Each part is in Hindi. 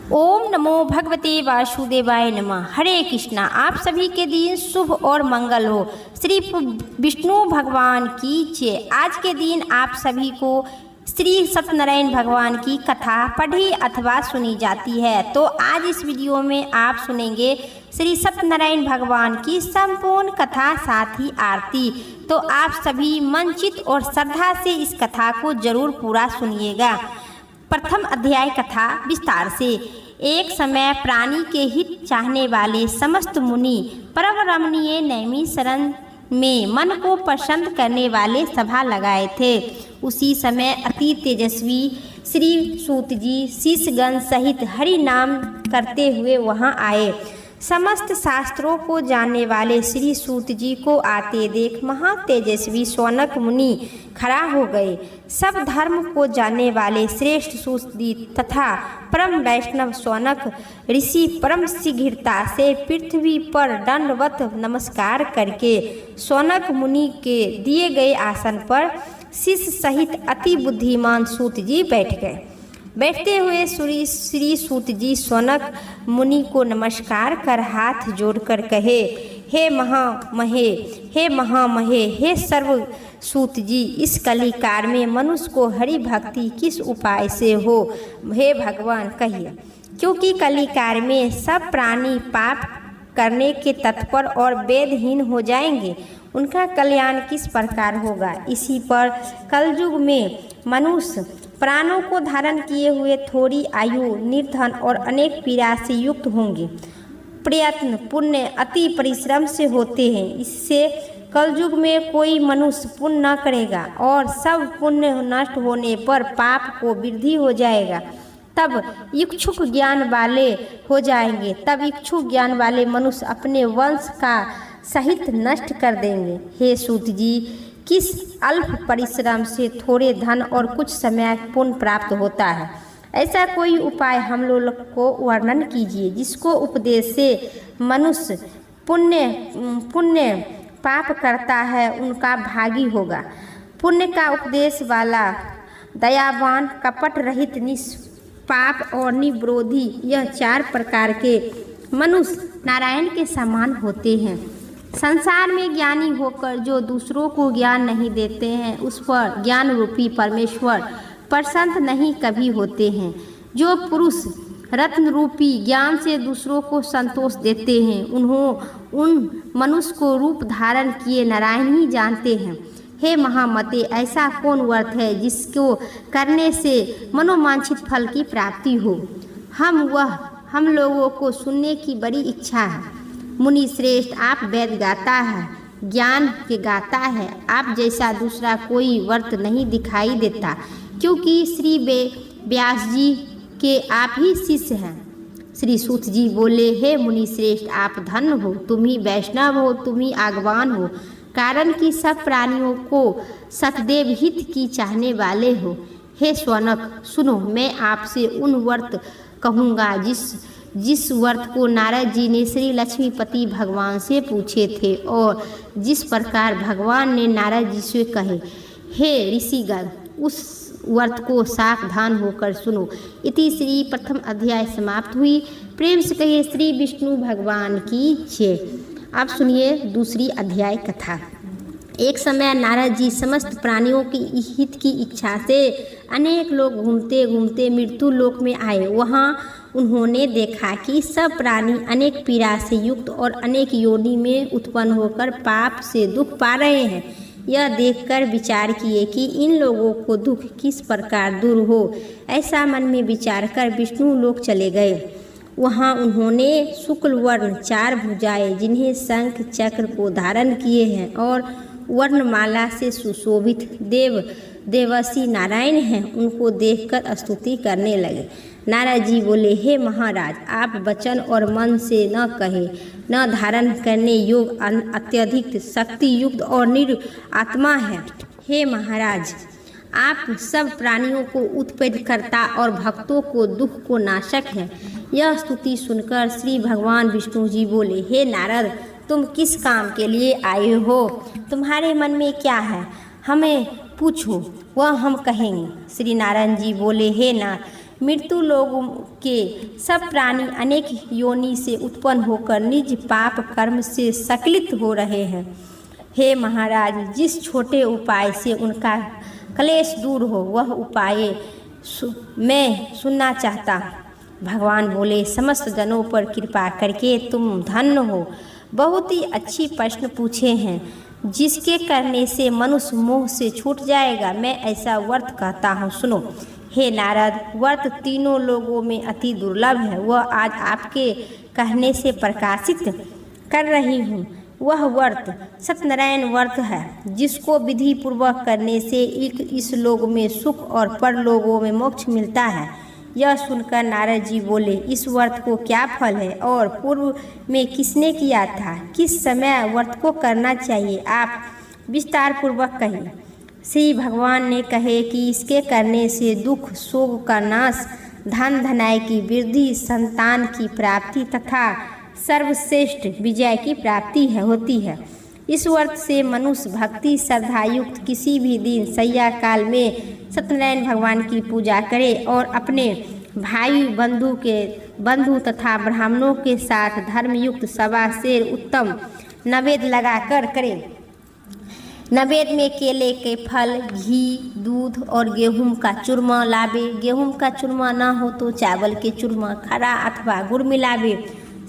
ओम नमो भगवते वासुदेवाय नमः। हरे कृष्णा। आप सभी के दिन शुभ और मंगल हो। श्री विष्णु भगवान की जय। आज के दिन आप सभी को श्री सत्यनारायण भगवान की कथा पढ़ी अथवा सुनी जाती है। तो आज इस वीडियो में आप सुनेंगे श्री सत्यनारायण भगवान की संपूर्ण कथा, साथ ही आरती। तो आप सभी मनचित और श्रद्धा से इस कथा को जरूर पूरा सुनिएगा। प्रथम अध्याय कथा विस्तार से। एक समय प्राणी के हित चाहने वाले समस्त मुनि परम रमणीय नैमिषारण्य में मन को प्रसन्न करने वाले सभा लगाए थे। उसी समय अति तेजस्वी श्री सूत जी शीशगण सहित हरि नाम करते हुए वहां आए। समस्त शास्त्रों को जानने वाले श्री सूत जी को आते देख महातेजस्वी शौनक मुनि खड़ा हो गए। सब धर्म को जानने वाले श्रेष्ठ सूत जी तथा परम वैष्णव शौनक ऋषि परम शीघ्रता से पृथ्वी पर दंडवत नमस्कार करके शौनक मुनि के दिए गए आसन पर शिष्य सहित अति बुद्धिमान सूत जी बैठ गए। बैठते हुए श्री सूत जी शौनक मुनि को नमस्कार कर हाथ जोड़कर कहे, हे महामहे, हे सर्व सूत जी, इस कलिकाल में मनुष्य को हरि भक्ति किस उपाय से हो, हे भगवान कहिए। क्योंकि कलिकाल में सब प्राणी पाप करने के तत्पर और वेदहीन हो जाएंगे, उनका कल्याण किस प्रकार होगा। इसी पर कलयुग में मनुष्य प्राणों को धारण किए हुए थोड़ी आयु, निर्धन और अनेक पीड़ा से युक्त होंगे। प्रयत्न पुण्य अति परिश्रम से होते हैं। इससे कलयुग में कोई मनुष्य पुण्य न करेगा और सब पुण्य नष्ट होने पर पाप को वृद्धि हो जाएगा। तब इच्छुक ज्ञान वाले हो जाएंगे। तब इच्छुक ज्ञान वाले मनुष्य अपने वंश का सहित नष्ट कर देंगे। हे सूत जी, किस अल्प परिश्रम से थोड़े धन और कुछ समय पुण्य प्राप्त होता है, ऐसा कोई उपाय हम लोग को वर्णन कीजिए, जिसको उपदेश से मनुष्य पुण्य पाप करता है उनका भागी होगा। पुण्य का उपदेश वाला, दयावान, कपट रहित, निष्पाप और निविरोधी, यह 4 प्रकार के मनुष्य नारायण के समान होते हैं। संसार में ज्ञानी होकर जो दूसरों को ज्ञान नहीं देते हैं, उस पर ज्ञान रूपी परमेश्वर प्रसन्न नहीं कभी होते हैं। जो पुरुष रत्न रूपी ज्ञान से दूसरों को संतोष देते हैं, उन मनुष्य को रूप धारण किए नारायण ही जानते हैं। हे महामते, ऐसा कौन व्रत है जिसको करने से मनोवांछित फल की प्राप्ति हो। हम लोगों को सुनने की बड़ी इच्छा है। मुनि श्रेष्ठ, आप वेद गाता है, ज्ञान के गाता है, आप जैसा दूसरा कोई व्रत नहीं दिखाई देता, क्योंकि श्री व्यास जी के आप ही शिष्य हैं। श्री सूत जी बोले, हे मुनि श्रेष्ठ, आप धन्य हो, तुम ही वैष्णव हो, तुम ही आगवान हो, कारण कि सब प्राणियों को सतदेव हित की चाहने वाले हो। हे शौनक सुनो, मैं आपसे उन व्रत कहूँगा जिस व्रत को नारद जी ने श्री लक्ष्मीपति भगवान से पूछे थे और जिस प्रकार भगवान ने नारद जी से कहे। हे ऋषिगण, उस व्रत को सावधान होकर सुनो। इति श्री प्रथम अध्याय समाप्त हुई। प्रेम से कहिए श्री विष्णु भगवान की जय। अब सुनिए दूसरी अध्याय कथा। एक समय नारद जी समस्त प्राणियों की हित की इच्छा से अनेक लोग घूमते घूमते मृत्यु लोक में आए। वहाँ उन्होंने देखा कि सब प्राणी अनेक पीड़ा से युक्त और अनेक योनि में उत्पन्न होकर पाप से दुख पा रहे हैं। यह देखकर विचार किए कि इन लोगों को दुख किस प्रकार दूर हो। ऐसा मन में विचार कर विष्णु लोक चले गए। वहाँ उन्होंने शुक्ल वर्ण 4 भुजाएं, जिन्हें शंख चक्र को धारण किए हैं और वर्णमाला से सुशोभित देवर्षि नारायण हैं, उनको देखकर स्तुति करने लगे। नारद जी बोले, हे महाराज, आप वचन और मन से न कहे न धारण करने योग अत्यधिक शक्ति युक्त और निर आत्मा है। हे महाराज, आप सब प्राणियों को उत्पन्न करता और भक्तों को दुख को नाशक है। यह स्तुति सुनकर श्री भगवान विष्णु जी बोले, हे नारद, तुम किस काम के लिए आए हो? तुम्हारे मन में क्या है? हमें पूछो, वह हम कहेंगे। श्री नारायण जी बोले, मृत्यु लोगों के सब प्राणी अनेक योनि से उत्पन्न होकर निज पाप कर्म से सकलित हो रहे हैं। हे महाराज, जिस छोटे उपाय से उनका क्लेश दूर हो वह उपाय मैं सुनना चाहता। भगवान बोले, समस्त जनों पर कृपा करके तुम धन्य हो। बहुत ही अच्छी प्रश्न पूछे हैं, जिसके करने से मनुष्य मोह से छूट जाएगा। मैं ऐसा व्रत कहता हूँ, सुनो। हे नारद, व्रत तीनों लोगों में अति दुर्लभ है। वह आज आपके कहने से प्रकाशित कर रही हूँ। वह व्रत सत्यनारायण व्रत है, जिसको विधि पूर्वक करने से इस लोक में सुख और परलोकों में मोक्ष मिलता है। यह सुनकर नारद जी बोले, इस व्रत को क्या फल है और पूर्व में किसने किया था? किस समय व्रत को करना चाहिए? आप विस्तार पूर्वक कहिए। श्री भगवान ने कहे कि इसके करने से दुख शोक का नाश, धन धनाय की वृद्धि, संतान की प्राप्ति तथा सर्वश्रेष्ठ विजय की प्राप्ति होती है। इस व्रत से मनुष्य भक्ति श्रद्धायुक्त किसी भी दिन सैया काल में सत्यनारायण भगवान की पूजा करे और अपने भाई बंधु तथा ब्राह्मणों के साथ धर्मयुक्त सवा शेर उत्तम नैवेद्य लगाकर करे। नैवेद्य में केले के फल, घी, दूध और गेहूं का चूरमा लावे। गेहूं का चूरमा न हो तो चावल के चूरमा, खरा अथवा गुड़ मिलावे।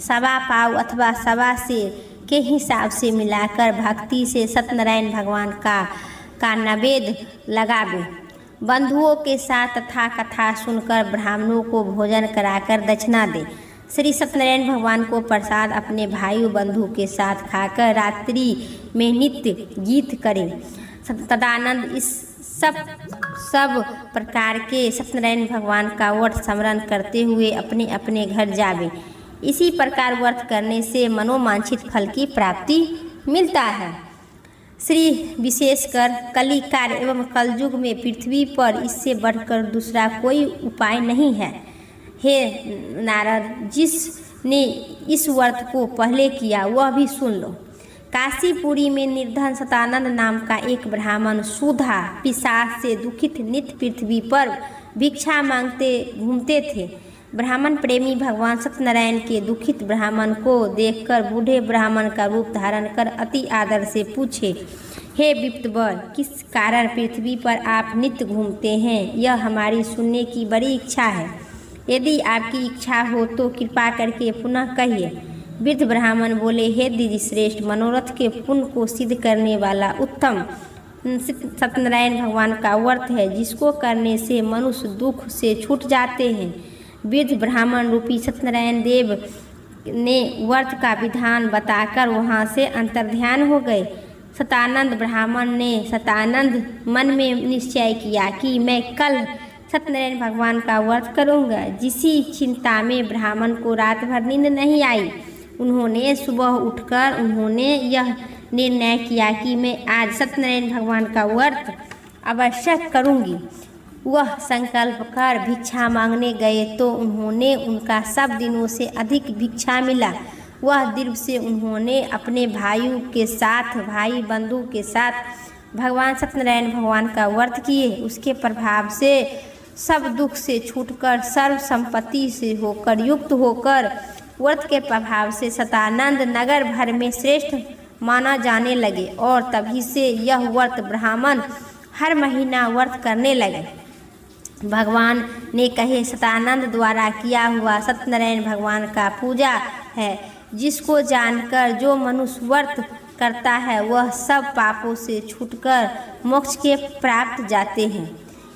सवा पाव अथवा सवा शेर के हिसाब से मिलाकर भक्ति से सत्यनारायण भगवान का नैवेद्य लगावे। बंधुओं के साथ तथा कथा सुनकर ब्राह्मणों को भोजन कराकर दक्षिणा दे। श्री सत्यनारायण भगवान को प्रसाद अपने भाई बंधु के साथ खाकर रात्रि में नित्य गीत करें। तदानंद इस सब प्रकार के सत्यनारायण भगवान का व्रत स्मरण करते हुए अपने अपने घर जावे। इसी प्रकार व्रत करने से मनोवांछित फल की प्राप्ति मिलता है। श्री विशेषकर कलिकाल एवं कलयुग में पृथ्वी पर इससे बढ़कर दूसरा कोई उपाय नहीं है। हे नारद, जिसने इस व्रत को पहले किया वह भी सुन लो। काशीपुरी में निर्धन सतानंद नाम का एक ब्राह्मण सुधा पिशाच से दुखित नित्य पृथ्वी पर भिक्षा मांगते घूमते थे। ब्राह्मण प्रेमी भगवान सत्यनारायण के दुखित ब्राह्मण को देखकर बूढ़े ब्राह्मण का रूप धारण कर अति आदर से पूछे, हे विप्तवर, किस कारण पृथ्वी पर आप नित्य घूमते हैं? यह हमारी सुनने की बड़ी इच्छा है। यदि आपकी इच्छा हो तो कृपा करके पुनः कहिए। वृद्ध ब्राह्मण बोले, हे द्विज श्रेष्ठ, मनोरथ के पुण्य को सिद्ध करने वाला उत्तम सत्यनारायण भगवान का व्रत है, जिसको करने से मनुष्य दुख से छूट जाते हैं। वृद्ध ब्राह्मण रूपी सत्यनारायण देव ने व्रत का विधान बताकर वहाँ से अंतर्ध्यान हो गए। सतानंद ब्राह्मण ने सतानंद मन में निश्चय किया कि मैं कल सत्यनारायण भगवान का व्रत करूँगा। जिसी चिंता में ब्राह्मण को रात भर नींद नहीं आई। उन्होंने सुबह उठकर यह निर्णय किया कि मैं आज सत्यनारायण भगवान का व्रत अवश्य करूँगी। वह संकल्प कर भिक्षा मांगने गए तो उनका सब दिनों से अधिक भिक्षा मिला। वह दिन से उन्होंने अपने भाई बंधु के साथ भगवान सत्यनारायण भगवान का व्रत किए। उसके प्रभाव से सब दुख से छूटकर सर्व संपत्ति से होकर युक्त होकर व्रत के प्रभाव से सतानंद नगर भर में श्रेष्ठ माना जाने लगे और तभी से यह व्रत ब्राह्मण हर महीना व्रत करने लगे। भगवान ने कहे, सतानंद द्वारा किया हुआ सत्यनारायण भगवान का पूजा है, जिसको जानकर जो मनुष्य व्रत करता है वह सब पापों से छूटकर मोक्ष के प्राप्त जाते हैं।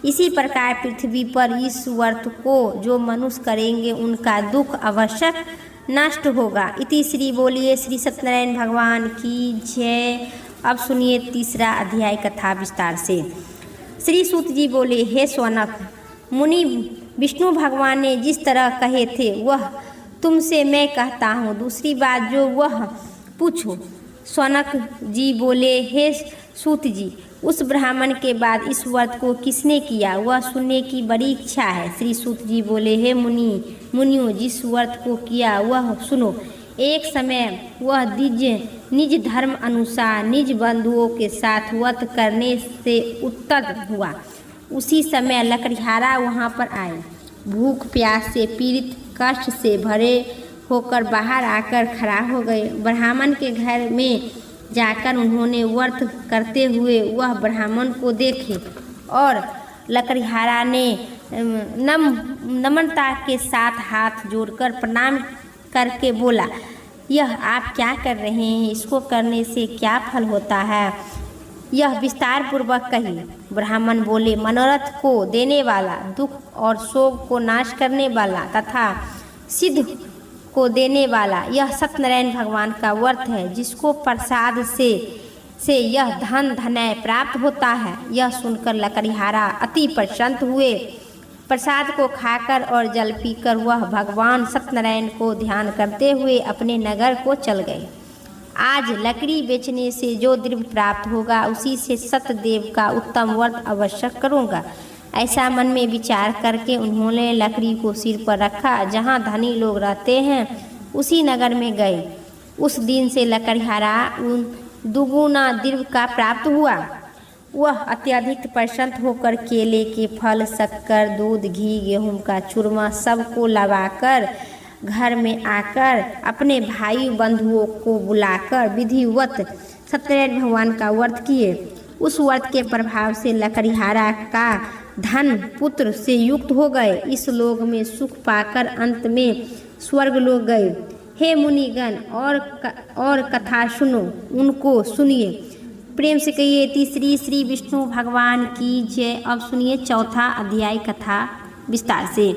इसी प्रकार पृथ्वी पर इस व्रत को जो मनुष्य करेंगे उनका दुख अवश्य नष्ट होगा। इति श्री बोलिए श्री सत्यनारायण भगवान की जय। अब सुनिए तीसरा अध्याय कथा विस्तार से। श्री सूत जी बोले, हे सौनक मुनि, विष्णु भगवान ने जिस तरह कहे थे वह तुमसे मैं कहता हूँ। दूसरी बात जो वह पूछो। सौनक जी बोले, हे सूत जी, उस ब्राह्मण के बाद इस व्रत को किसने किया वह सुनने की बड़ी इच्छा है। श्री सूत जी बोले, हे मुनियों, जिस व्रत को किया वह सुनो। एक समय वह निज धर्म अनुसार निज बंधुओं के साथ व्रत करने से उत्तत हुआ। उसी समय लकड़हारा वहाँ पर आए। भूख प्यास से पीड़ित कष्ट से भरे होकर बाहर आकर खड़ा हो गए। ब्राह्मण के घर में जाकर उन्होंने व्रत करते हुए वह ब्राह्मण को देखे और लकड़हारा ने नम्रता के साथ हाथ जोड़कर प्रणाम करके बोला, यह आप क्या कर रहे हैं? इसको करने से क्या फल होता है? यह विस्तार पूर्वक कहिए। ब्राह्मण बोले, मनोरथ को देने वाला, दुख और शोक को नाश करने वाला तथा सिद्ध को देने वाला यह सत्यनारायण भगवान का व्रत है, जिसको प्रसाद से यह धन धनय प्राप्त होता है। यह सुनकर लकड़हारा अति प्रसन्न हुए। प्रसाद को खाकर और जल पीकर वह भगवान सत्यनारायण को ध्यान करते हुए अपने नगर को चल गए। आज लकड़ी बेचने से जो द्रव्य प्राप्त होगा उसी से सत्यदेव का उत्तम व्रत अवश्य करूँगा। ऐसा मन में विचार करके उन्होंने लकड़ी को सिर पर रखा। जहाँ धनी लोग रहते हैं उसी नगर में गए। उस दिन से लकड़हारा दुगुना द्रव्य का प्राप्त हुआ। वह अत्यधिक प्रसन्न होकर केले के फल, शक्कर, दूध, घी, गेहूं का चूरमा सबको लवाकर घर में आकर अपने भाई बंधुओं को बुलाकर विधिवत सत्यनारायण भगवान का व्रत किए। उस व्रत के प्रभाव से लकड़हारा का धन पुत्र से युक्त हो गए। इस लोक में सुख पाकर अंत में स्वर्ग लोग गए। हे मुनिगण, और कथा सुनो, उनको सुनिए, प्रेम से कहिए। तीसरी श्री विष्णु भगवान की जय। अब सुनिए चौथा अध्याय कथा विस्तार से।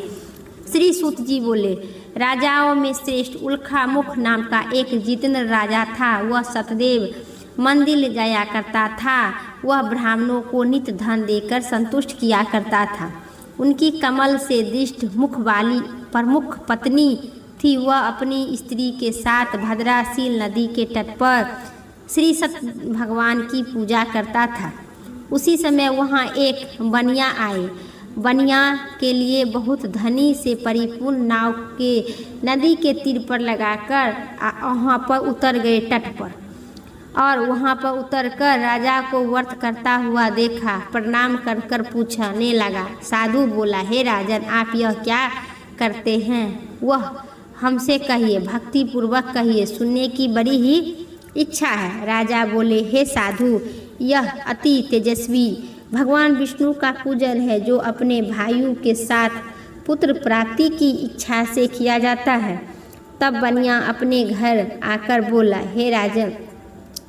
श्री सूत जी बोले, राजाओं में श्रेष्ठ उल्का मुख नाम का एक जितेंद्र राजा था। वह सतदेव मंदिर जाया करता था। वह ब्राह्मणों को नित धन देकर संतुष्ट किया करता था। उनकी कमल से दृष्ट मुख वाली प्रमुख पत्नी थी। वह अपनी स्त्री के साथ भद्राशील नदी के तट पर श्री सत्य भगवान की पूजा करता था। उसी समय वहाँ एक बनिया आए। बनिया के लिए बहुत धनी से परिपूर्ण नाव के नदी के तीर पर लगाकर वहाँ पर उतर गए तट पर, और वहाँ पर उतरकर राजा को व्रत करता हुआ देखा। प्रणाम कर कर पूछने लगा। साधु बोला, हे राजन, आप यह क्या करते हैं? वह हमसे कहिए, भक्ति पूर्वक कहिए, सुनने की बड़ी ही इच्छा है। राजा बोले, हे साधु, यह अति तेजस्वी भगवान विष्णु का पूजन है, जो अपने भाइयों के साथ पुत्र प्राप्ति की इच्छा से किया जाता है। तब बनिया अपने घर आकर बोला, हे राजन,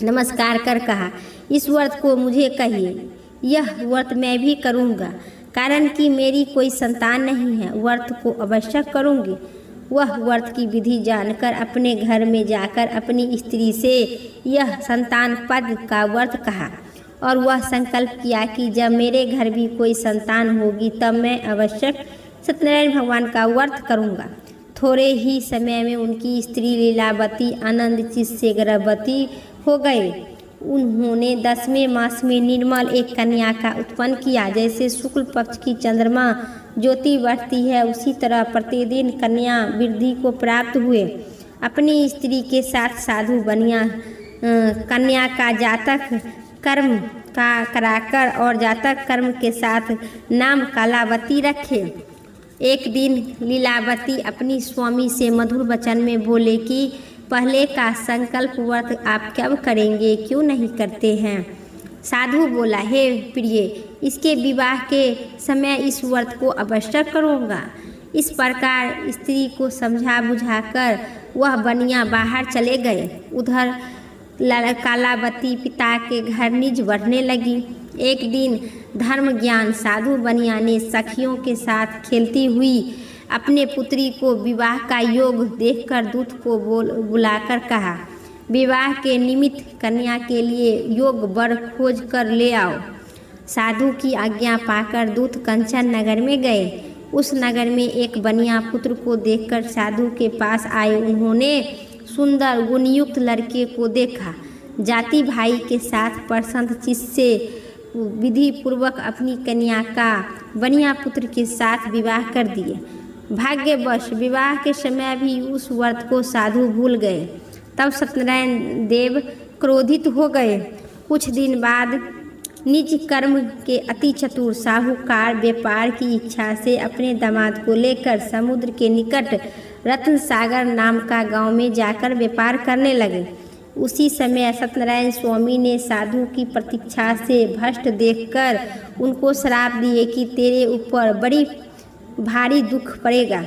नमस्कार कर कहा, इस व्रत को मुझे कहिए। यह व्रत मैं भी करूँगा, कारण कि मेरी कोई संतान नहीं है। व्रत को अवश्य करूँगी। वह व्रत की विधि जानकर अपने घर में जाकर अपनी स्त्री से यह संतान पद का व्रत कहा, और वह संकल्प किया कि जब मेरे घर भी कोई संतान होगी तब मैं अवश्य सत्यनारायण भगवान का व्रत करूँगा। थोड़े ही समय में उनकी स्त्री लीलावती आनंद चित्त से गर्भवती हो गए। उन्होंने 10वें मास में निर्मल एक कन्या का उत्पन्न किया। जैसे शुक्ल पक्ष की चंद्रमा ज्योति बढ़ती है, उसी तरह प्रतिदिन कन्या वृद्धि को प्राप्त हुए। अपनी स्त्री के साथ साधु बनिया कन्या का जातक कर्म का कराकर और जातक कर्म के साथ नाम कालावती रखे। एक दिन लीलावती अपनी स्वामी से मधुर वचन में बोले कि पहले का संकल्प व्रत आप कब करेंगे, क्यों नहीं करते हैं? साधु बोला, हे प्रिय, इसके विवाह के समय इस व्रत को अवश्य करूँगा। इस प्रकार स्त्री को समझा बुझाकर वह बनिया बाहर चले गए। उधर कालावती पिता के घर निज बढ़ने लगी। एक दिन धर्म ज्ञान साधु बनिया ने सखियों के साथ खेलती हुई अपने पुत्री को विवाह का योग देखकर दूत को बुलाकर कहा, विवाह के निमित्त कन्या के लिए योग वर खोज कर ले आओ। साधु की आज्ञा पाकर दूत कंचन नगर में गए। उस नगर में एक बनिया पुत्र को देखकर साधु के पास आए। उन्होंने सुंदर गुणयुक्त लड़के को देखा। जाति भाई के साथ प्रसन्न चित्त से विधि पूर्वक अपनी कन्या का बनिया पुत्र के साथ विवाह कर दिए। भाग्यवश विवाह के समय भी उस व्रत को साधु भूल गए। तब सत्यनारायण देव क्रोधित हो गए। कुछ दिन बाद निज कर्म के अति चतुर साहूकार व्यापार की इच्छा से अपने दामाद को लेकर समुद्र के निकट रत्न सागर नाम का गांव में जाकर व्यापार करने लगे। उसी समय सत्यनारायण स्वामी ने साधु की प्रतीक्षा से भ्रष्ट देखकर उनको श्राप दिए कि तेरे ऊपर बड़ी भारी दुख पड़ेगा।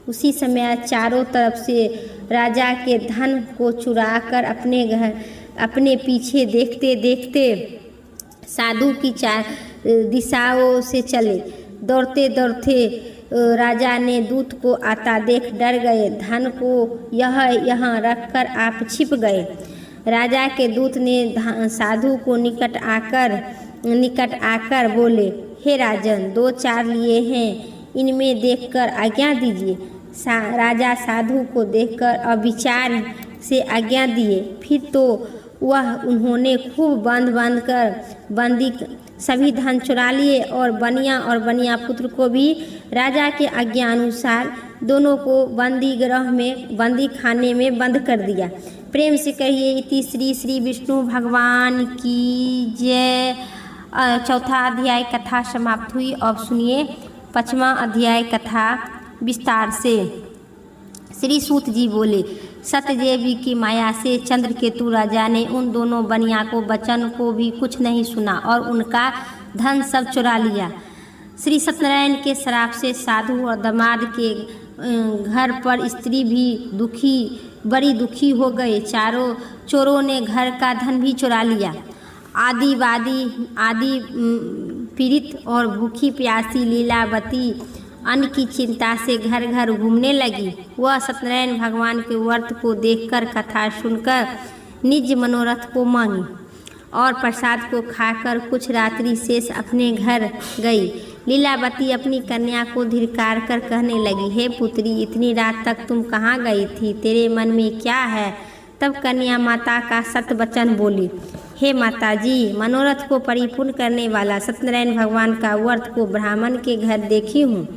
उसी समय चारों तरफ से राजा के धन को चुराकर अपने पीछे देखते देखते साधु की चार दिशाओं से चले। दौड़ते दौड़ते राजा ने दूत को आता देख डर गए। धन को यहाँ रखकर आप छिप गए। राजा के दूत ने साधु को निकट आकर बोले, हे राजन, 2 चार लिए हैं, इनमें देखकर आज्ञा दीजिए। राजा साधु को देखकर अविचार से आज्ञा दिए। फिर तो उन्होंने खूब बांध कर बंदी सभी धन चुरा लिए और बनिया पुत्र को भी राजा के आज्ञा अनुसार दोनों को बंदी खाने में बंद कर दिया। प्रेम से कहिए इति श्री विष्णु भगवान की जय। 4था अध्याय कथा समाप्त हुई। अब सुनिए 5वां अध्याय कथा विस्तार से। श्री सूत जी बोले, सत्यदेवी की माया से चंद्रकेतु राजा ने उन दोनों बनिया को वचन को भी कुछ नहीं सुना और उनका धन सब चुरा लिया। श्री सत्यनारायण के श्राप से साधु और दामाद के घर पर स्त्री भी बड़ी दुखी हो गए। चारों चोरों ने घर का धन भी चुरा लिया। आदि पीड़ित और भूखी प्यासी लीलावती अन्न की चिंता से घर घर घूमने लगी। वह सत्यनारायण भगवान के व्रत को देखकर कथा सुनकर निज मनोरथ को मांगी और प्रसाद को खाकर कुछ रात्रि शेष अपने घर गई। लीलावती अपनी कन्या को धिक्कार कर कहने लगी, हे पुत्री, इतनी रात तक तुम कहाँ गई थी? तेरे मन में क्या है? तब कन्या माता का सत्य वचन बोली, हे माता जी, मनोरथ को परिपूर्ण करने वाला सत्यनारायण भगवान का व्रत को ब्राह्मण के घर देखी हूँ।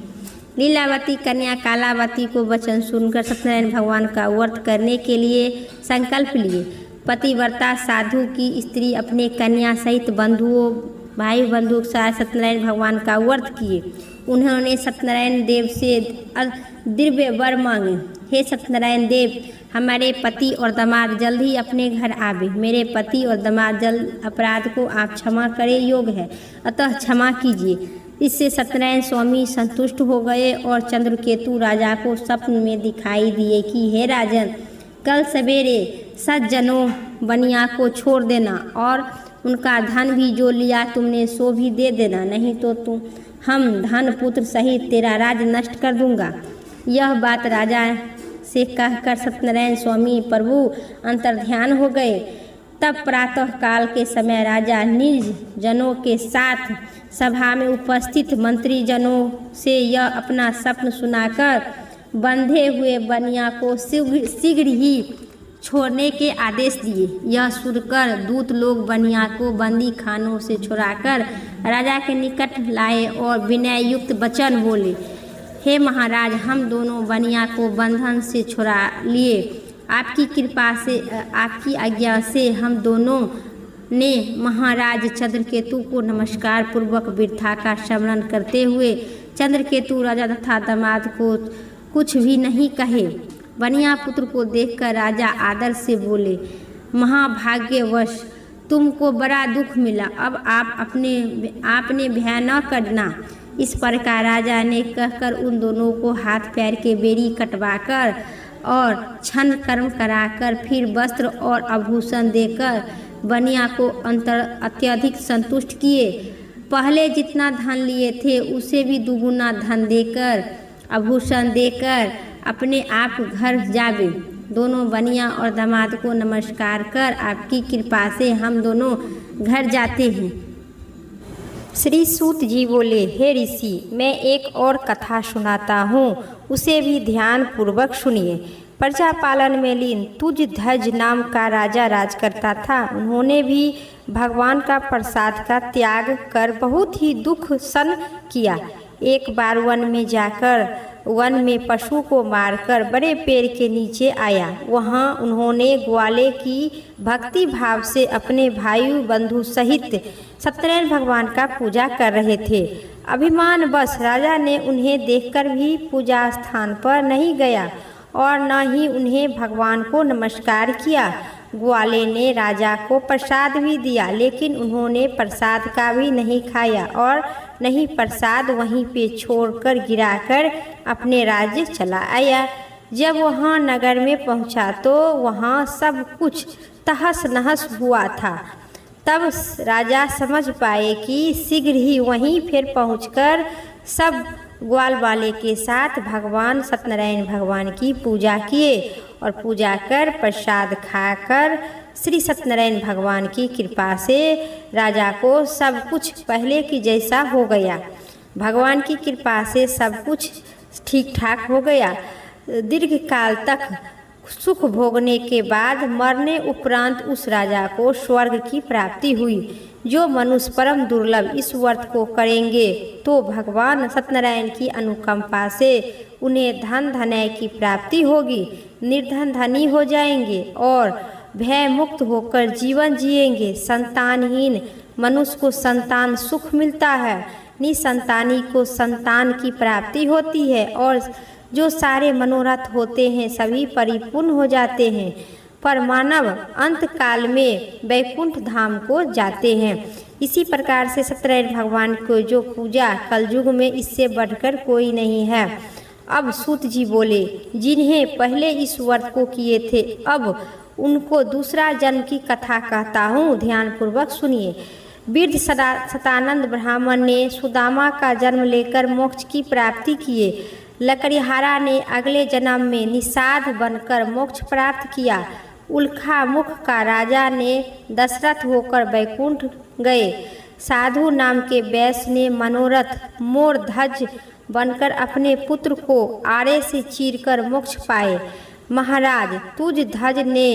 लीलावती कन्या कालावती को वचन सुनकर सत्यनारायण भगवान का व्रत करने के लिए संकल्प लिए। पतिव्रता साधु की स्त्री अपने कन्या सहित बंधुओं भाई बंधु के साथ सत्यनारायण भगवान का व्रत किए। उन्होंने सत्यनारायण देव से दिव्य वर मांगे, हे सत्यनारायण देव, हमारे पति और दामाद जल्द ही अपने घर आवे। मेरे पति और दामाद जल्द अपराध को आप क्षमा करे योग है, अतः क्षमा कीजिए। इससे सत्यनारायण स्वामी संतुष्ट हो गए और चंद्रकेतु राजा को स्वप्न में दिखाई दिए कि हे राजन, कल सवेरे सज्जनों बनिया को छोड़ देना और उनका धन भी जो लिया तुमने सो भी दे देना, नहीं तो हम धन पुत्र सहित तेरा राज नष्ट कर दूंगा। यह बात राजा से कहकर सत्यनारायण स्वामी प्रभु अंतर्ध्यान हो गए। तब प्रातः काल के समय राजा निज जनों के साथ सभा में उपस्थित मंत्री जनों से यह अपना स्वप्न सुनाकर बंधे हुए बनिया को शीघ्र ही छोड़ने के आदेश दिए। यह सुनकर दूत लोग बनिया को बंदी खानों से छुड़ाकर राजा के निकट लाए और विनय युक्त वचन बोले, हे महाराज, हम दोनों बनिया को बंधन से छुड़ा लिए। आपकी कृपा से, आपकी आज्ञा से हम दोनों ने महाराज चंद्रकेतु को नमस्कार पूर्वक वृथा का स्मरण करते हुए चंद्रकेतु राजा तथा दामाद को कुछ भी नहीं कहे। बनिया पुत्र को देखकर राजा आदर से बोले, महाभाग्यवश तुमको बड़ा दुख मिला, अब आपने भय न करना। इस प्रकार राजा ने कहकर उन दोनों को हाथ पैर के बेड़ी कटवाकर और छन कर्म कराकर फिर वस्त्र और आभूषण देकर बनिया को अत्यधिक संतुष्ट किए। पहले जितना धन लिए थे उसे भी दुगुना धन देकर आभूषण देकर अपने आप घर जावे। दोनों बनिया और दामाद को नमस्कार कर आपकी कृपा से हम दोनों घर जाते हैं। श्री सूत जी बोले, हे ऋषि, मैं एक और कथा सुनाता हूँ, उसे भी ध्यान पूर्वक सुनिए। प्रजा पालन में लीन तुज ध्वज नाम का राजा राज करता था। उन्होंने भी भगवान का प्रसाद का त्याग कर बहुत ही दुख सहन किया। एक बार वन में जाकर वन में पशु को मारकर बड़े पेड़ के नीचे आया। वहाँ उन्होंने ग्वाले की भक्ति भाव से अपने भाई बंधु सहित सत्यनारायण भगवान का पूजा कर रहे थे। अभिमान बस राजा ने उन्हें देखकर भी पूजा स्थान पर नहीं गया और न ही उन्हें भगवान को नमस्कार किया। ग्वाले ने राजा को प्रसाद भी दिया, लेकिन उन्होंने प्रसाद का भी नहीं खाया और नहीं प्रसाद वहीं पे छोड़कर गिराकर अपने राज्य चला आया। जब वहाँ नगर में पहुँचा तो वहाँ सब कुछ तहस नहस हुआ था। तब राजा समझ पाए कि शीघ्र ही वहीं फिर पहुँचकर सब ग्वाल वाले के साथ भगवान सत्यनारायण भगवान की पूजा किए और पूजा कर प्रसाद खाकर श्री सत्यनारायण भगवान की कृपा से राजा को सब कुछ पहले की जैसा हो गया। भगवान की कृपा से सब कुछ ठीक ठाक हो गया। दीर्घ काल तक सुख भोगने के बाद मरने उपरांत उस राजा को स्वर्ग की प्राप्ति हुई। जो मनुष्य परम दुर्लभ इस व्रत को करेंगे तो भगवान सत्यनारायण की अनुकंपा से उन्हें धन धनय की प्राप्ति होगी, निर्धन धनी हो जाएंगे और भय मुक्त होकर जीवन जिएंगे। संतानहीन मनुष्य को संतान सुख मिलता है, निसंतानी को संतान की प्राप्ति होती है और जो सारे मनोरथ होते हैं सभी परिपूर्ण हो जाते हैं। पर मानव अंत काल में वैकुंठ धाम को जाते हैं। इसी प्रकार से सत्यनारायण भगवान को जो पूजा कलयुग में इससे बढ़कर कोई नहीं है। अब सूत जी बोले, जिन्हें पहले इस व्रत को किए थे अब उनको दूसरा जन्म की कथा कहता हूँ, ध्यानपूर्वक सुनिए। वृद्ध सतानंद ब्राह्मण ने सुदामा का जन्म लेकर मोक्ष की प्राप्ति किए। लकड़ीहारा ने अगले जन्म में निषाद बनकर मोक्ष प्राप्त किया। उल्खा मुख का राजा ने दशरथ होकर वैकुंठ गए। साधु नाम के वैश्य ने मनोरथ मोर ध्वज बनकर अपने पुत्र को आड़े से चीरकर मोक्ष पाए। महाराज तुझ ध्वज ने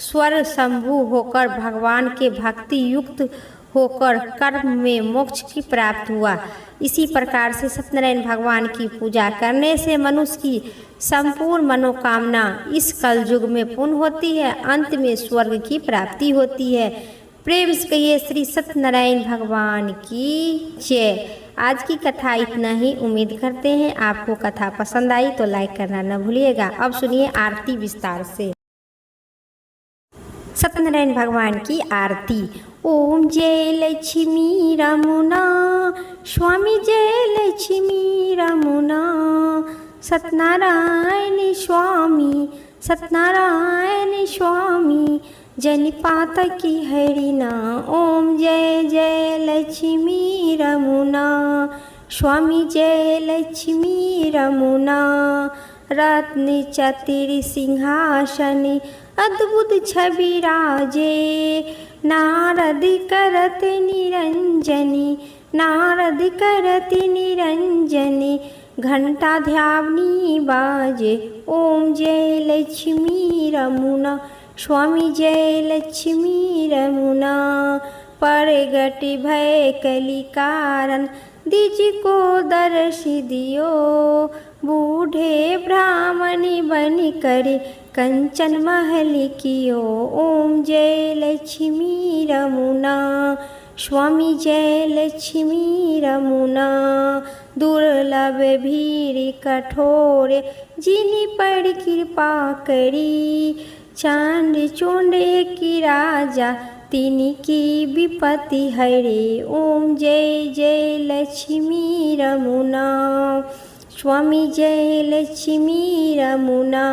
स्वर शंभु होकर भगवान के भक्ति युक्त होकर कर्म में मोक्ष की प्राप्त हुआ। इसी प्रकार से सत्यनारायण भगवान की पूजा करने से मनुष्य की संपूर्ण मनोकामना इस कलयुग में पूर्ण होती है, अंत में स्वर्ग की प्राप्ति होती है। प्रेम से कहिए श्री सत्यनारायण भगवान की जय। आज की कथा इतना ही। उम्मीद करते हैं आपको कथा पसंद आई तो लाइक करना न भूलिएगा। अब सुनिए आरती विस्तार से। सत्यनारायण भगवान की आरती। ओम जय लक्ष्मी रमुना स्वामी, जय लक्ष्मी रमुना सत्यनारायण स्वामी, सत्यनारायण स्वामी जनिपात की हरिना। ओम जय जय लक्ष्मी रमुना स्वामी, जय लक्ष्मी रमुना रत्न चतिर सिंहासन अद्भुत छवि राजे। नारद करत निरंजनी, नारद करत निरंजनी घंटा ध्यावनी बाजे। ओम जय लक्ष्मी रमुना स्वामी, जय लक्ष्मी रमुना परगट भय कली कारण द्विज को दर्श दियो। बूढ़े ब्राह्मण बन कर कंचन महल कियो। ओम जय लक्ष्मी रमुना स्वामी, जय लक्ष्मी रमुना दुर्लभ भीर कठोर जिनि पर कृपा करी। चांद चोंडे की राजा तिनकी विपत्ति हरे। ओम जय जय लक्ष्मी रमुना स्वामी, जय लक्ष्मी रमुना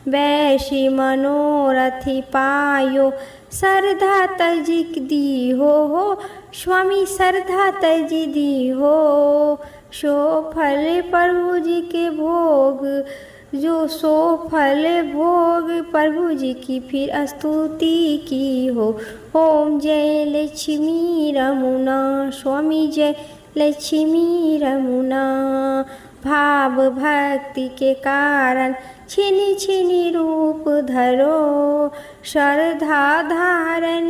वैशी मनोरथी पायो श्रद्धा तजिक दी हो। स्वामी श्रद्धा तज दी हो। सो फल प्रभु जी के भोग जो सो फल भोग प्रभु जी की फिर स्तुति की हो। ओम जय लक्ष्मी रमुना स्वामी, जय लक्ष्मी रमुना भाव भक्ति के कारण छिनि छिनि रूप धरो। श्रद्धा धारण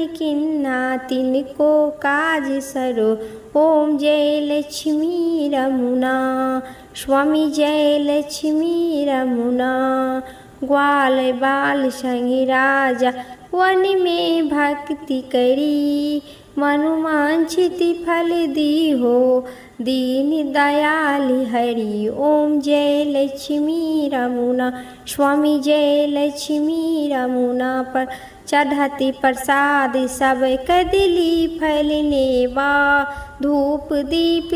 किन्ना तिनको काज सरो। ओम जय लक्ष्मी रमुना स्वामी जय लक्ष्मी रमुना। ग्वाल बाल संग राजा वन में भक्ति करी। मनुवांछित फल दी हो दीन दयाल हरि। ओम जय लक्ष्मी रमुना स्वामी जय लक्ष्मी रमुना। पर चढ़ती प्रसाद सब कदली फल नेवा। धूप दीप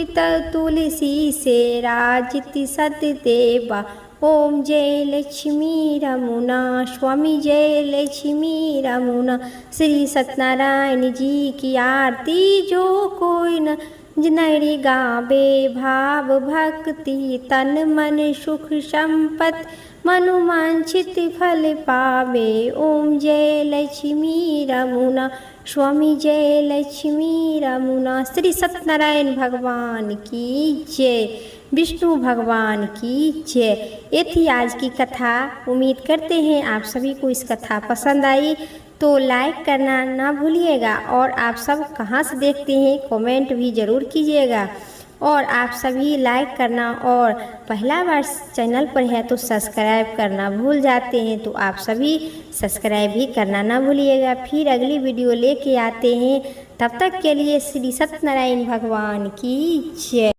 तुलसी से राजति सत देवा। ओम जय लक्ष्मी रमुना स्वामी जय लक्ष्मी रमुना। श्री सत्यनारायण जी की आरती जो कोई न नरि गावे। भाव भक्ति तन मन सुख संपत्ति मनुवांछित फल पावे। ओम जय लक्ष्मी रमुना स्वामी जय लक्ष्मी रमुना। श्री सत्यनारायण भगवान की जय, विष्णु भगवान की जय। ये थी आज की कथा। उम्मीद करते हैं आप सभी को इस कथा पसंद आई, तो लाइक करना ना भूलिएगा। और आप सब कहाँ से देखते हैं कमेंट भी ज़रूर कीजिएगा। और आप सभी लाइक करना और पहला बार चैनल पर है तो सब्सक्राइब करना भूल जाते हैं, तो आप सभी सब्सक्राइब भी करना ना भूलिएगा। फिर अगली वीडियो लेके आते हैं, तब तक के लिए श्री सत्यनारायण भगवान की जय।